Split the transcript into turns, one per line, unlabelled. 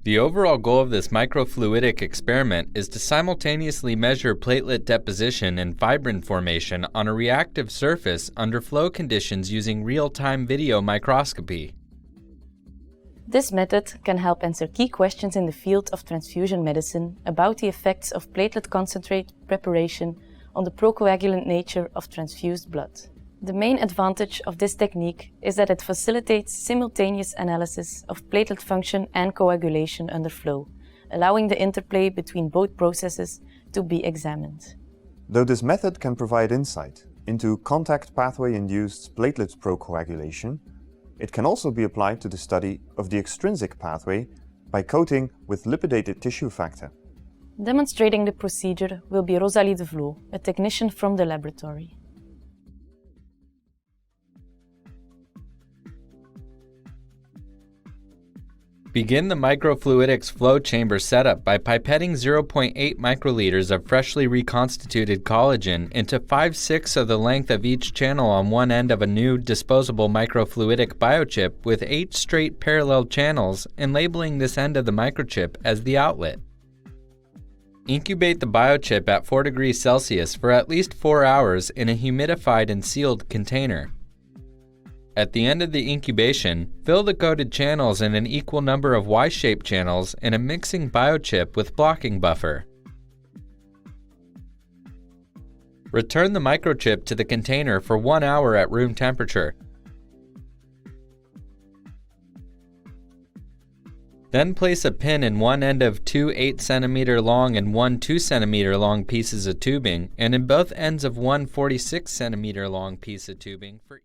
The overall goal of this microfluidic experiment is to simultaneously measure platelet deposition and fibrin formation on a reactive surface under flow conditions using real-time video microscopy.
This method can help answer key questions in the field of transfusion medicine about the effects of platelet concentrate preparation on the procoagulant nature of transfused blood. The main advantage of this technique is that it facilitates simultaneous analysis of platelet function and coagulation under flow, allowing the interplay between both processes to be examined.
Though this method can provide insight into contact pathway-induced platelet procoagulation, it can also be applied to the study of the extrinsic pathway by coating with lipidated tissue factor.
Demonstrating the procedure will be Rosalie Devloo, a technician from the laboratory.
Begin the microfluidics flow chamber setup by pipetting 0.8 microliters of freshly reconstituted collagen into 5/6 of the length of each channel on one end of a new disposable microfluidic biochip with 8 straight parallel channels and labeling this end of the microchip as the outlet. Incubate the biochip at 4 degrees Celsius for at least 4 hours in a humidified and sealed container. At the end of the incubation, fill the coated channels in an equal number of Y-shaped channels in a mixing biochip with blocking buffer. Return the microchip to the container for 1 hour at room temperature. Then place a pin in one end of 2 8 cm long and 1 2 cm long pieces of tubing, and in both ends of one 46 cm long piece of tubing for